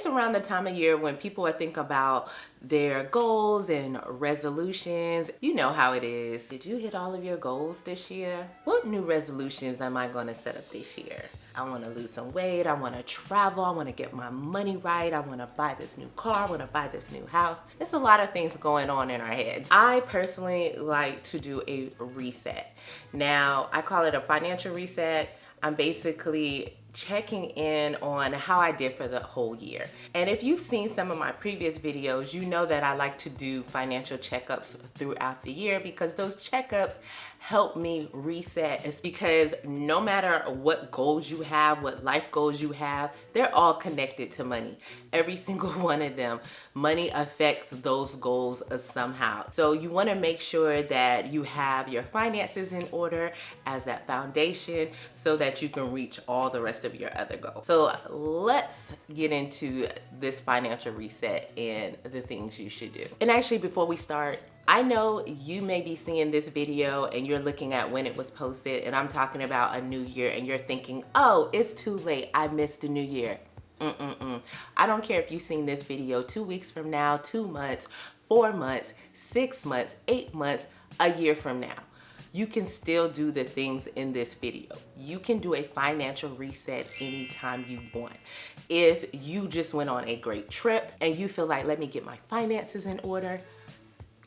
It's around the time of year when people are thinking about their goals and resolutions. You know how it is. Did you hit all of your goals this year? What new resolutions am I going to set up this year? I want to lose some weight. I want to travel. I want to get my money right. I want to buy this new car. I want to buy this new house. It's a lot of things going on in our heads. I personally like to do a reset. Now, I call it a financial reset. I'm basically checking in on how I did for the whole year. And if you've seen some of my previous videos, you know that I like to do financial checkups throughout the year because those checkups help me reset. It's because no matter what goals you have, what life goals you have, they're all connected to money. Every single one of them. Money affects those goals somehow. So you want to make sure that you have your finances in order as that foundation so that you can reach all the rest of your other goals. So let's get into this financial reset and the things you should do. And actually, before we start, I know you may be seeing this video and you're looking at when it was posted, and I'm talking about a new year, and you're thinking, oh, it's too late. I missed the new year. I don't care if you've seen this video 2 weeks from now, 2 months, 4 months, 6 months, 8 months, a year from now. You can still do the things in this video. You can do a financial reset anytime you want. If you just went on a great trip and you feel like, let me get my finances in order,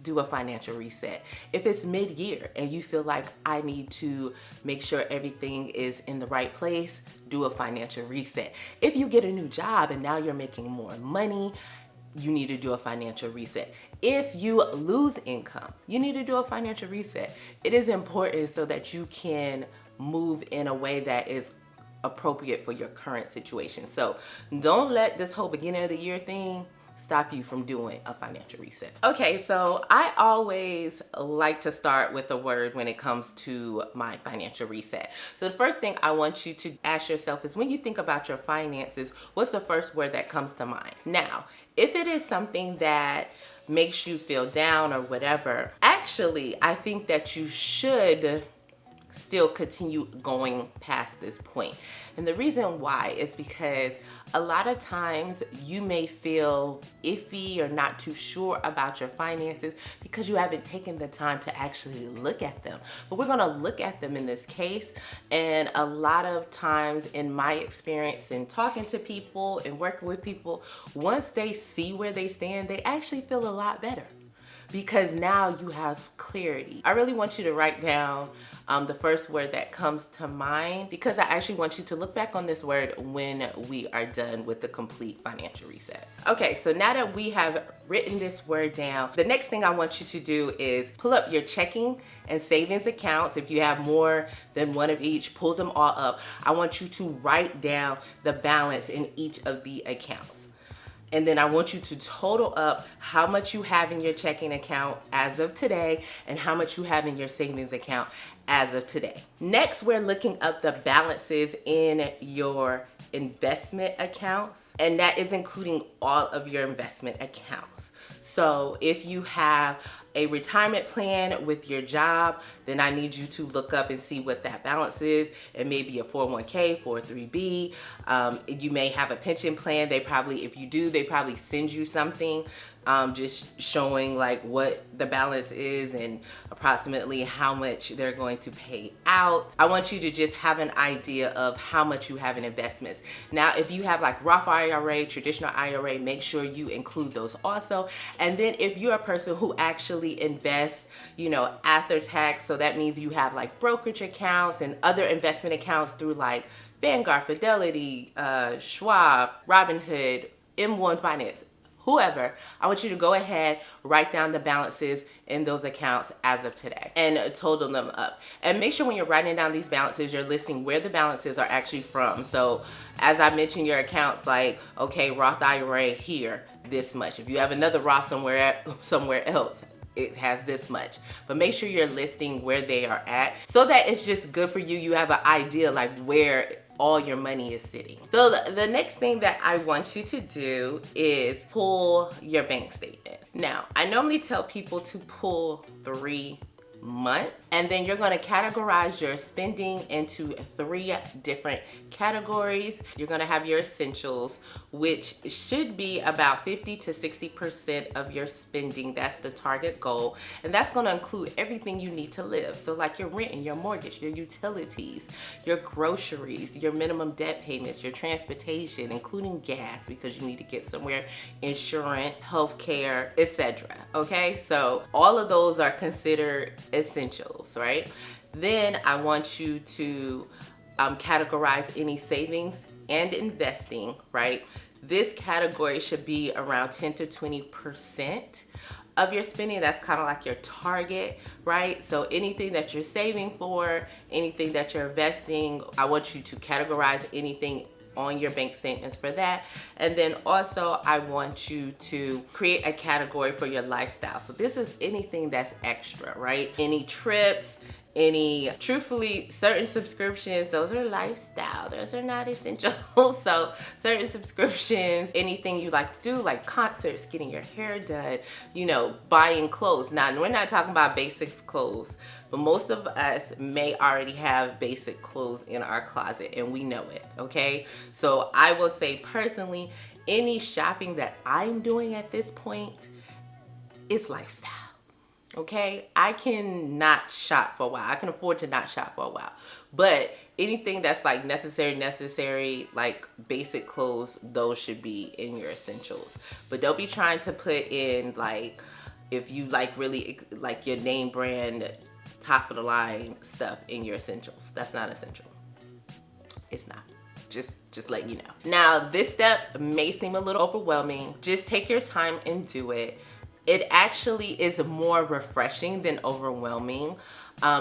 do a financial reset. If it's mid-year and you feel like I need to make sure everything is in the right place, do a financial reset. If you get a new job and now you're making more money, you need to do a financial reset. If you lose income, you need to do a financial reset. It is important so that you can move in a way that is appropriate for your current situation. So don't let this whole beginning of the year thing stop you from doing a financial reset. Okay, so I always like to start with a word when it comes to my financial reset. So the first thing I want you to ask yourself is, when you think about your finances, what's the first word that comes to mind? Now, if it is something that makes you feel down or whatever, actually, I think that you should still continue going past this point. And the reason why is because a lot of times you may feel iffy or not too sure about your finances because you haven't taken the time to actually look at them. But we're going to look at them in this case. And a lot of times, in my experience in talking to people and working with people, once they see where they stand, they actually feel a lot better, because now you have clarity. I really want you to write down the first word that comes to mind, because I actually want you to look back on this word when we are done with the complete financial reset. Okay, so now that we have written this word down, the next thing I want you to do is pull up your checking and savings accounts. If you have more than one of each, pull them all up. I want you to write down the balance in each of the accounts. And then I want you to total up how much you have in your checking account as of today and how much you have in your savings account as of today. Next, we're looking up the balances in your investment accounts, and that is including all of your investment accounts. So if you have a retirement plan with your job, then I need you to look up and see what that balance is. It may be a 401k, 403b. You may have a pension plan. If you do, they probably send you something just showing like what the balance is and approximately how much they're going to pay out. I want you to just have an idea of how much you have in investments. Now, if you have like Roth IRA, traditional IRA, make sure you include those also. And then if you're a person who actually invests, after tax, so that means you have like brokerage accounts and other investment accounts through like Vanguard, Fidelity, Schwab, Robinhood, M1 Finance, whoever, I want you to go ahead, write down the balances in those accounts as of today and total them up. And make sure when you're writing down these balances, you're listing where the balances are actually from. So as I mentioned, your accounts like, okay, Roth IRA here, this much. If you have another Roth somewhere else, it has this much. But make sure you're listing where they are at so that it's just good for you. You have an idea like where all your money is sitting. So the next thing that I want you to do is pull your bank statement. Now, I normally tell people to pull 3 month. And then you're going to categorize your spending into 3 different categories. You're going to have your essentials, which should be about 50 to 60% of your spending. That's the target goal. And that's going to include everything you need to live. So like your rent and your mortgage, your utilities, your groceries, your minimum debt payments, your transportation, including gas because you need to get somewhere, insurance, healthcare, etc. Okay, so all of those are considered essentials, right? Then I want you to categorize any savings and investing, right? This category should be around 10 to 20% of your spending. That's kind of like your target, right? So anything that you're saving for, anything that you're investing, I want you to categorize anything on your bank statements for that. And then also I want you to create a category for your lifestyle. So this is anything that's extra, right? Any trips, truthfully, certain subscriptions, those are lifestyle, those are not essential. So certain subscriptions, anything you like to do, like concerts, getting your hair done, buying clothes. Now, we're not talking about basic clothes, but most of us may already have basic clothes in our closet and we know it, okay? So I will say personally, any shopping that I'm doing at this point is lifestyle. Okay, I can not shop for a while. I can afford to not shop for a while. But anything that's like necessary, like basic clothes, those should be in your essentials. But don't be trying to put in like, if you like really like your name brand, top of the line stuff in your essentials. That's not essential. It's not. Just letting you know. Now, this step may seem a little overwhelming. Just take your time and do it. It actually is more refreshing than overwhelming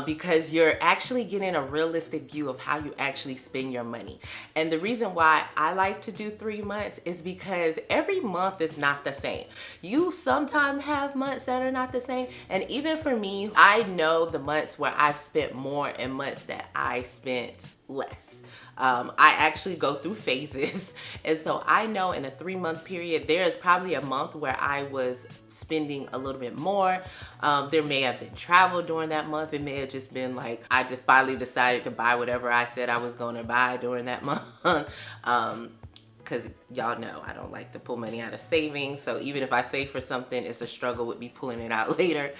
because you're actually getting a realistic view of how you actually spend your money. And the reason why I like to do 3 months is because every month is not the same. You sometimes have months that are not the same. And even for me, I know the months where I've spent more and months that I spent less. I actually go through phases. And so I know in a 3-month period, there is probably a month where I was spending a little bit more. There may have been travel during that month. It may have just been like, I just finally decided to buy whatever I said I was going to buy during that month. Because y'all know I don't like to pull money out of savings. So even if I save for something, it's a struggle with me pulling it out later.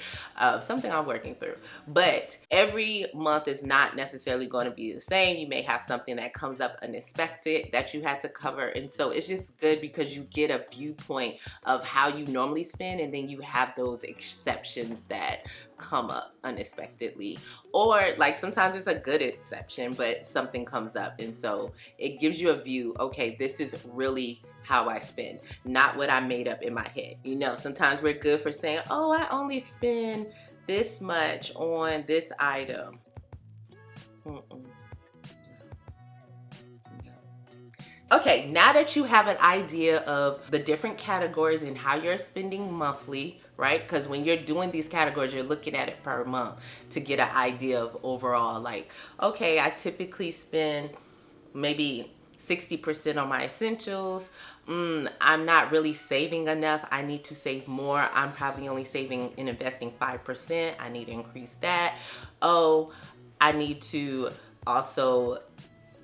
Something I'm working through. But every month is not necessarily going to be the same. You may have something that comes up unexpected that you had to cover. And so it's just good because you get a viewpoint of how you normally spend, and then you have those exceptions that come up unexpectedly. Or like sometimes it's a good exception, but something comes up. And so it gives you a view, okay, this is really how I spend, not what I made up in my head. Sometimes we're good for saying, oh, I only spend this much on this item. Okay, now that you have an idea of the different categories and how you're spending monthly, right? Because when you're doing these categories, you're looking at it per month to get an idea of overall, like, okay, I typically spend maybe 60% on my essentials. I'm not really saving enough. I need to save more. I'm probably only saving and investing 5%. I need to increase that. Oh, I need to also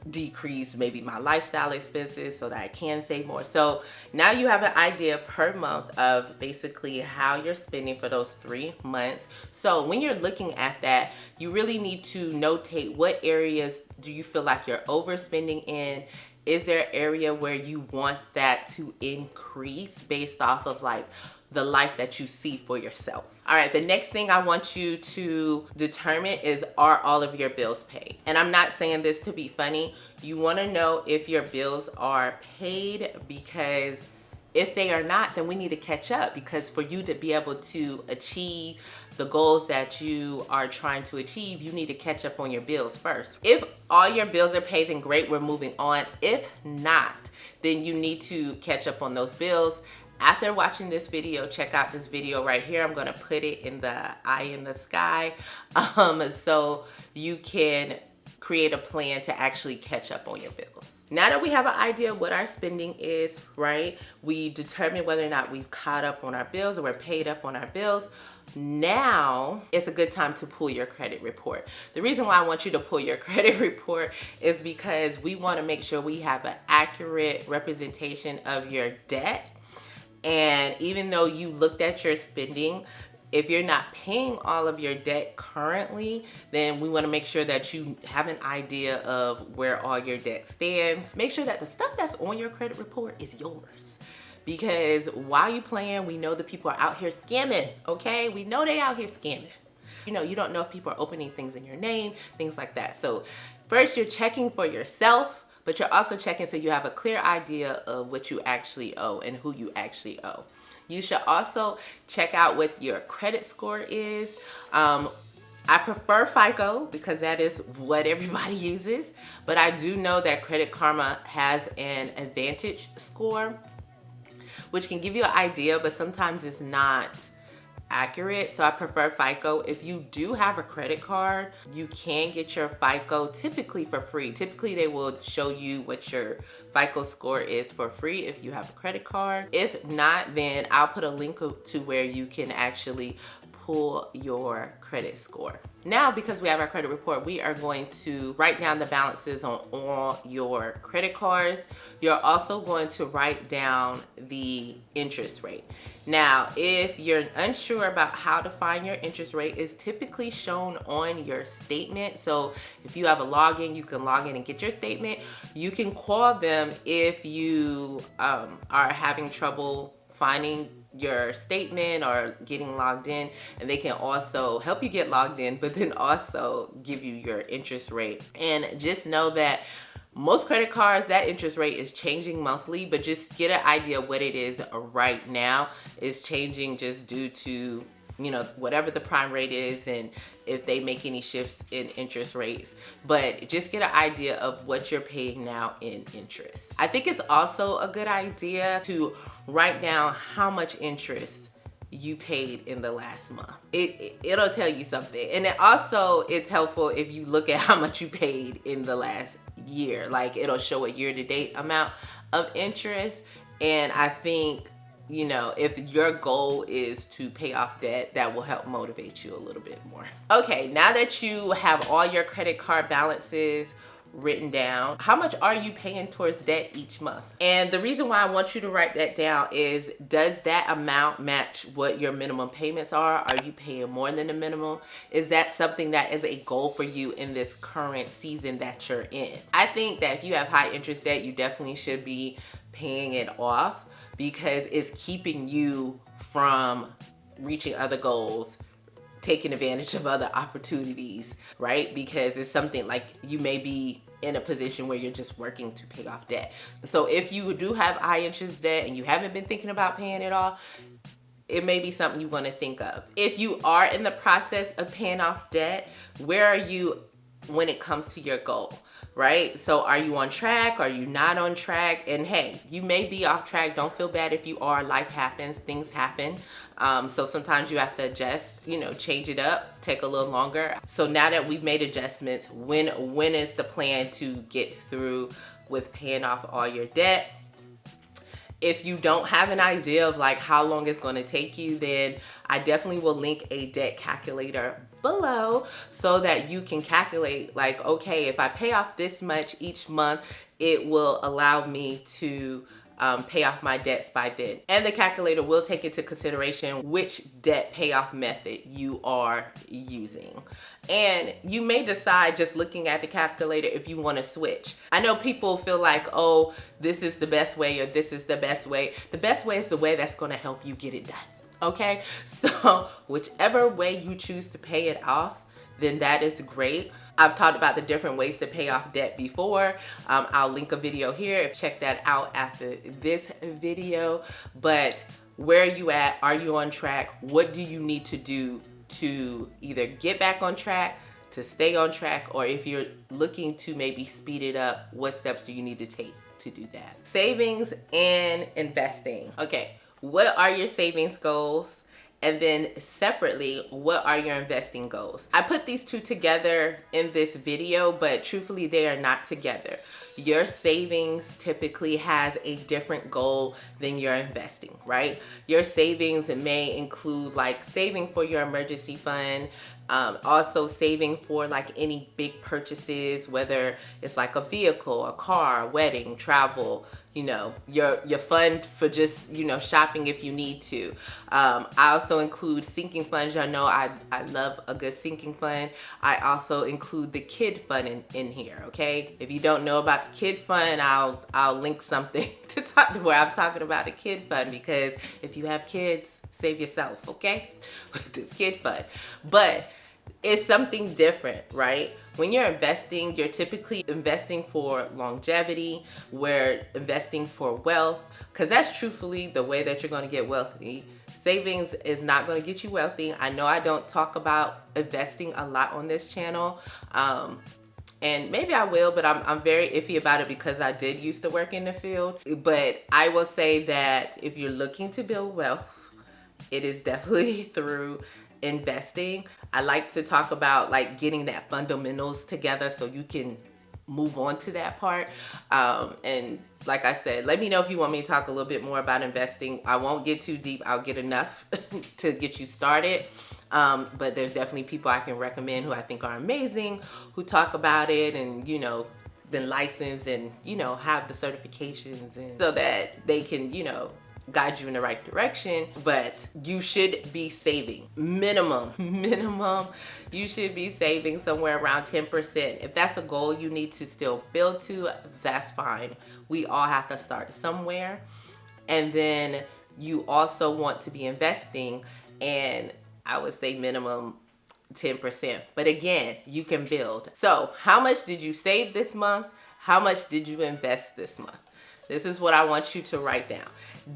decrease maybe my lifestyle expenses so that I can save more. So now you have an idea per month of basically how you're spending for those 3 months. So when you're looking at that, you really need to notate what areas do you feel like you're overspending in. Is there an area where you want that to increase based off of like the life that you see for yourself? All right, the next thing I want you to determine is, are all of your bills paid? And I'm not saying this to be funny. You want to know if your bills are paid, because if they are not, then we need to catch up, because for you to be able to achieve the goals that you are trying to achieve, you need to catch up on your bills first. If all your bills are paid, then great, we're moving on. If not, then you need to catch up on those bills. After watching this video, check out this video right here. I'm gonna put it in the eye in the sky so you can create a plan to actually catch up on your bills. Now that we have an idea of what our spending is, right? We determine whether or not we've caught up on our bills or we're paid up on our bills. Now it's a good time to pull your credit report. The reason why I want you to pull your credit report is because we want to make sure we have an accurate representation of your debt. And even though you looked at your spending, if you're not paying all of your debt currently, then we want to make sure that you have an idea of where all your debt stands. Make sure that the stuff that's on your credit report is yours. Because while you playing, we know the people are out here scamming, okay? We know they out here scamming. You don't know if people are opening things in your name, things like that. So first you're checking for yourself, but you're also checking so you have a clear idea of what you actually owe and who you actually owe. You should also check out what your credit score is. I prefer FICO because that is what everybody uses, but I do know that Credit Karma has an advantage score, which can give you an idea, but sometimes it's not accurate. So I prefer FICO. If you do have a credit card, you can get your FICO typically for free. Typically they will show you what your FICO score is for free if you have a credit card. If not, then I'll put a link to where you can actually pull your credit score. Now, because we have our credit report, we are going to write down the balances on all your credit cards. You're also going to write down the interest rate. Now, if you're unsure about how to find your interest rate, it's typically shown on your statement. So if you have a login, you can log in and get your statement. You can call them if you are having trouble finding your statement or getting logged in, and they can also help you get logged in, but then also give you your interest rate. And just know that most credit cards, that interest rate is changing monthly, but just get an idea of what it is right now. It's changing just due to whatever the prime rate is and if they make any shifts in interest rates. But just get an idea of what you're paying now in interest. I think it's also a good idea to write down how much interest you paid in the last month. It'll tell you something. And it also, it's helpful if you look at how much you paid in the last year. Like it'll show a year-to-date amount of interest. And I think if your goal is to pay off debt, that will help motivate you a little bit more. Okay, now that you have all your credit card balances written down, how much are you paying towards debt each month? And the reason why I want you to write that down is, does that amount match what your minimum payments are? Are you paying more than the minimum? Is that something that is a goal for you in this current season that you're in? I think that if you have high interest debt, you definitely should be paying it off, because it's keeping you from reaching other goals, taking advantage of other opportunities, right? Because it's something like you may be in a position where you're just working to pay off debt. So if you do have high interest debt and you haven't been thinking about paying it off, it may be something you want to think of. If you are in the process of paying off debt, where are you when it comes to your goal? Right? So are you on track? Are you not on track? And hey, you may be off track. Don't feel bad if you are. Life happens, things happen. So sometimes you have to adjust, change it up, take a little longer. So now that we've made adjustments, when is the plan to get through with paying off all your debt? If you don't have an idea of like how long it's going to take you, then I definitely will link a debt calculator below so that you can calculate like, okay, if I pay off this much each month, it will allow me to pay off my debts by then. And the calculator will take into consideration which debt payoff method you are using. And you may decide just looking at the calculator if you want to switch. I know people feel like, oh, this is the best way or this is the best way. The best way is the way that's going to help you get it done. Okay, so whichever way you choose to pay it off, then that is great. I've talked about the different ways to pay off debt before. I'll link a video here. Check that out after this video. But where are you at? Are you on track? What do you need to do to either get back on track, to stay on track, or if you're looking to maybe speed it up, what steps do you need to take to do that? Savings and investing. Okay. What are your savings goals And then separately, what are your investing goals? I put these two together in this video, but truthfully, they are not together. Your savings typically has a different goal than your investing, right? Your savings may include like saving for your emergency fund, also saving for like any big purchases, whether it's like a vehicle, a car, a wedding, travel, your fund for just, shopping if you need to. I also include sinking funds. Y'all know I love a good sinking fund. I also include the kid fund in here, okay? If you don't know about the kid fund, I'll link something to talk to where I'm talking about a kid fund, because if you have kids, save yourself, okay? With this kid fund. But it's something different, right? When you're investing, you're typically investing for longevity. We're investing for wealth, because that's truthfully the way that you're going to get wealthy. Savings is not going to get you wealthy. I know I don't talk about investing a lot on this channel. And maybe I will, but I'm very iffy about it because I did used to work in the field. But I will say that if you're looking to build wealth, it is definitely through investing. I like to talk about like getting that fundamentals together so you can move on to that part. And like I said, let me know if you want me to talk a little bit more about investing. I won't get too deep. I'll get enough to get you started. But there's definitely people I can recommend who I think are amazing, who talk about it and, been licensed and, have the certifications, and so that they can, guide you in the right direction. But you should be saving minimum, you should be saving somewhere around 10%. If that's a goal you need to still build to, that's fine. We all have to start somewhere. And then you also want to be investing, and I would say minimum 10%. But again, you can build. So how much did you save this month? How much did you invest this month? This is what I want you to write down.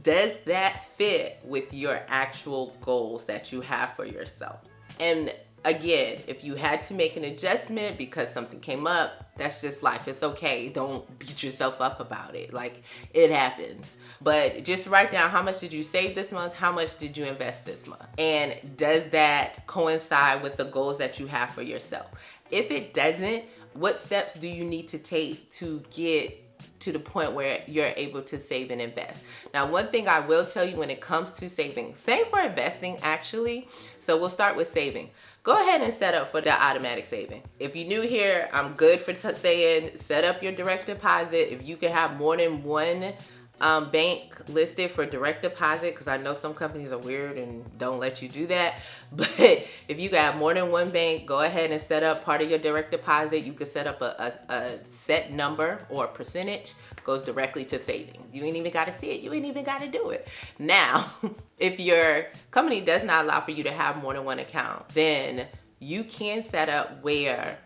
Does that fit with your actual goals that you have for yourself? And again, if you had to make an adjustment because something came up, that's just life. It's okay. Don't beat yourself up about it. Like, it happens. But just write down, how much did you save this month? How much did you invest this month? And does that coincide with the goals that you have for yourself? If it doesn't, what steps do you need to take to get to the point where you're able to save and invest? Now, one thing I will tell you when it comes to saving, same for investing actually. So we'll start with saving. Go ahead and set up for the automatic savings. If you're new here, I'm good for saying set up your direct deposit. If you can have more than one bank listed for direct deposit, because I know some companies are weird and don't let you do that. But if you got more than one bank, go ahead and set up part of your direct deposit. You could set up a set number or a percentage, goes directly to savings. You ain't even got to see it. You ain't even got to do it. Now, if your company does not allow for you to have more than one account, then you can set up where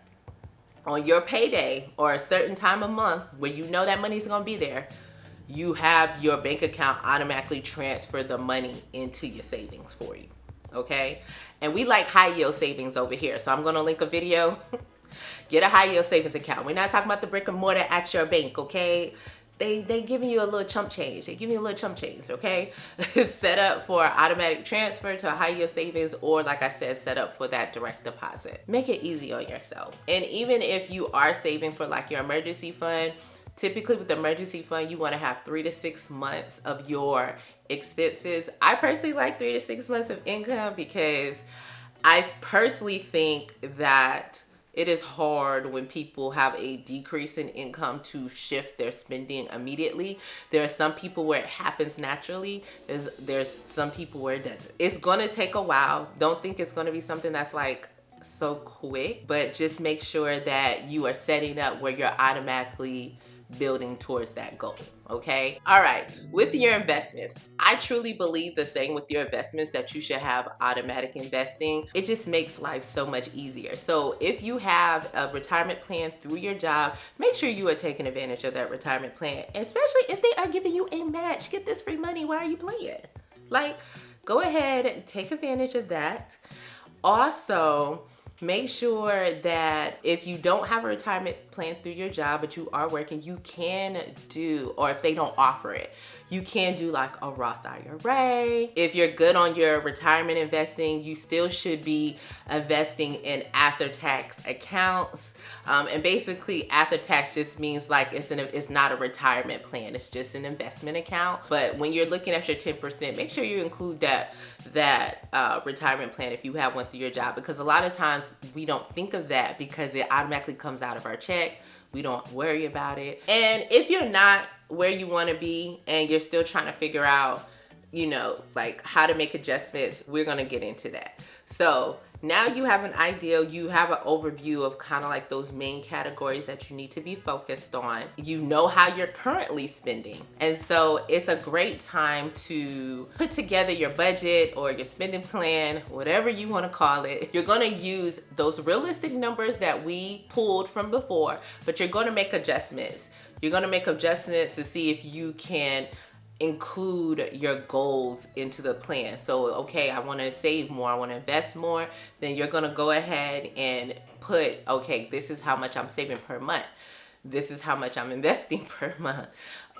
on your payday or a certain time of month where you know that money's going to be there, you have your bank account automatically transfer the money into your savings for you, okay? And we like high yield savings over here, so I'm gonna link a video. Get a high yield savings account. We're not talking about the brick and mortar at your bank, okay? They giving you a little chump change. They give you a little chump change, okay? Set up for automatic transfer to a high yield savings, or like I said, set up for that direct deposit. Make it easy on yourself. And even if you are saving for like your emergency fund, typically with the emergency fund, you want to have 3 to 6 months of your expenses. I personally like 3 to 6 months of income because I personally think that it is hard when people have a decrease in income to shift their spending immediately. There are some people where it happens naturally. There's some people where it doesn't. It's going to take a while. Don't think it's going to be something that's like so quick, but just make sure that you are setting up where you're automatically building towards that goal, okay? All right, with your investments, I truly believe the same with your investments, that you should have automatic investing. It just makes life so much easier. So if you have a retirement plan through your job, make sure you are taking advantage of that retirement plan, especially if they are giving you a match. Get this free money. Why are you playing? Like, go ahead and take advantage of that. Also, make sure that if you don't have a retirement plan through your job, but you are working, you can do, or if they don't offer it, You can do like a Roth IRA. If you're good on your retirement investing, you still should be investing in after-tax accounts. And basically after-tax just means like it's not a retirement plan. It's just an investment account. But when you're looking at your 10%, make sure you include that retirement plan if you have one through your job, because a lot of times we don't think of that because it automatically comes out of our check. We don't worry about it. And if you're not where you want to be and you're still trying to figure out, like how to make adjustments, we're going to get into that. So now you have an idea, you have an overview of kind of like those main categories that you need to be focused on. You know how you're currently spending. And so it's a great time to put together your budget or your spending plan, whatever you want to call it. You're going to use those realistic numbers that we pulled from before, but you're going to make adjustments. You're going to make adjustments to see if you can include your goals into the plan. So, okay, I want to save more, I want to invest more. Then you're going to go ahead and put, okay, this is how much I'm saving per month. This is how much I'm investing per month.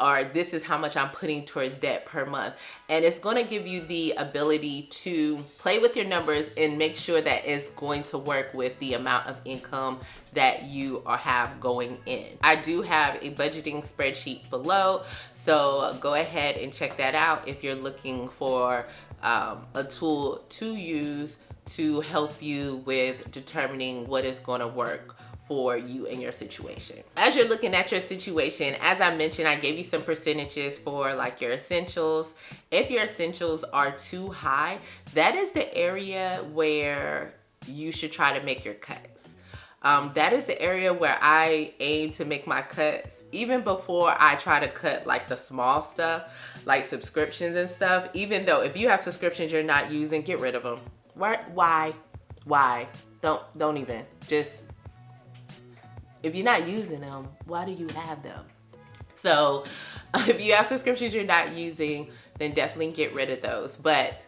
Or this is how much I'm putting towards debt per month. And it's going to give you the ability to play with your numbers and make sure that it's going to work with the amount of income that you have going in. I do have a budgeting spreadsheet below, so go ahead and check that out if you're looking for a tool to use to help you with determining what is going to work for you and your situation. As you're looking at your situation, as I mentioned, I gave you some percentages for like your essentials. If your essentials are too high, that is the area where you should try to make your cuts. That is the area where I aim to make my cuts even before I try to cut like the small stuff, like subscriptions and stuff. Even though if you have subscriptions you're not using, get rid of them. Why? Don't even. Just, if you're not using them, why do you have them? So if you have subscriptions you're not using, then definitely get rid of those. But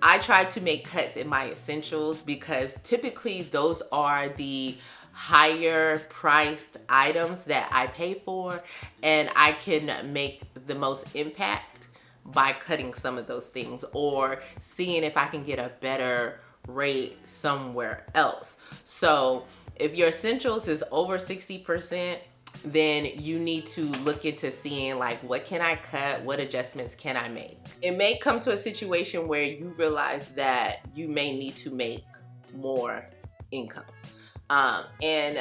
I try to make cuts in my essentials because typically those are the higher priced items that I pay for, and I can make the most impact by cutting some of those things or seeing if I can get a better rate somewhere else. So if your essentials is over 60%, then you need to look into seeing like, what can I cut? What adjustments can I make? It may come to a situation where you realize that you may need to make more income. And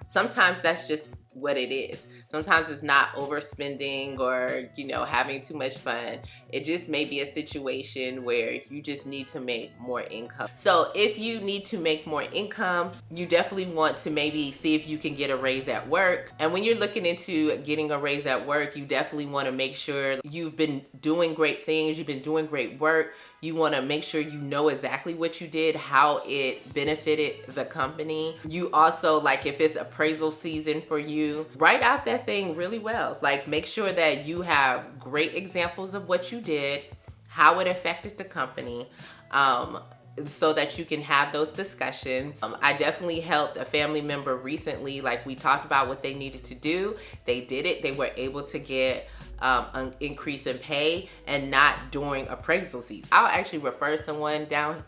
sometimes that's just what it is. Sometimes it's not overspending or, having too much fun. It just may be a situation where you just need to make more income. So if you need to make more income, you definitely want to maybe see if you can get a raise at work. And when you're looking into getting a raise at work, you definitely want to make sure you've been doing great things, you've been doing great work. You want to make sure you know exactly what you did, how it benefited the company. You also, like if it's appraisal season for you, write out that thing really well. Like make sure that you have great examples of what you did, how it affected the company, so that you can have those discussions. I definitely helped a family member recently, like we talked about what they needed to do. They did it. They were able to get an increase in pay and not during appraisal season. I'll actually refer someone down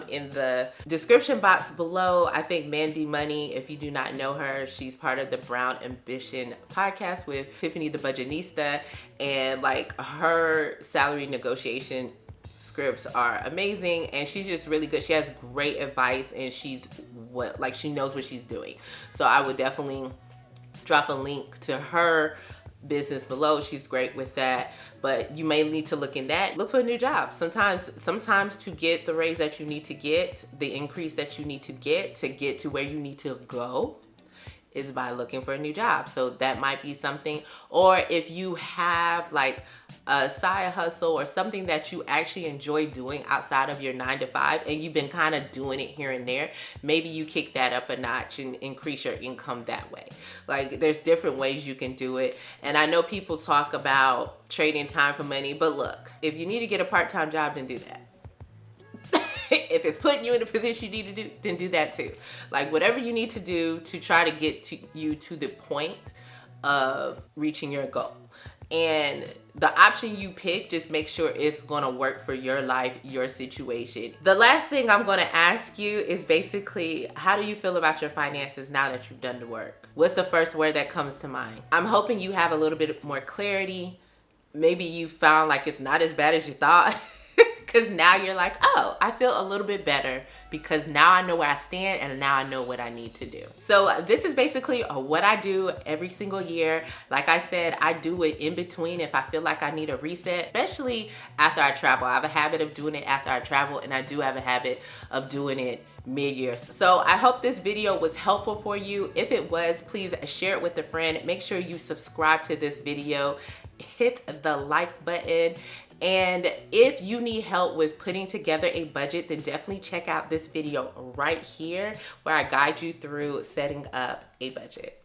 in the description box below. I think Mandy Money, if you do not know her, she's part of the Brown Ambition podcast with Tiffany the Budgetnista, and like her salary negotiation scripts are amazing, and she's just really good. She has great advice, and she knows what she's doing. So I would definitely drop a link to her business below. She's great with that. But you may need to look for a new job. Sometimes to get the raise that you need to get, the increase that you need to get to where you need to go, is by looking for a new job. So that might be something. Or if you have like a side hustle or something that you actually enjoy doing outside of your 9-to-5, and you've been kind of doing it here and there, maybe you kick that up a notch and increase your income that way. Like there's different ways you can do it. And I know people talk about trading time for money, but look, if you need to get a part-time job, then do that. If it's putting you in the position you need to do, then do that too. Like whatever you need to do to try to get you to the point of reaching your goal. And the option you pick, just make sure it's gonna work for your life, your situation. The last thing I'm gonna ask you is basically, how do you feel about your finances now that you've done the work? What's the first word that comes to mind? I'm hoping you have a little bit more clarity. Maybe you found like it's not as bad as you thought. Because now you're like, oh, I feel a little bit better because now I know where I stand and now I know what I need to do. So this is basically what I do every single year. Like I said, I do it in between if I feel like I need a reset, especially after I travel. I have a habit of doing it after I travel, and I do have a habit of doing it mid-year. So I hope this video was helpful for you. If it was, please share it with a friend. Make sure you subscribe to this video, hit the like button. And if you need help with putting together a budget, then definitely check out this video right here where I guide you through setting up a budget.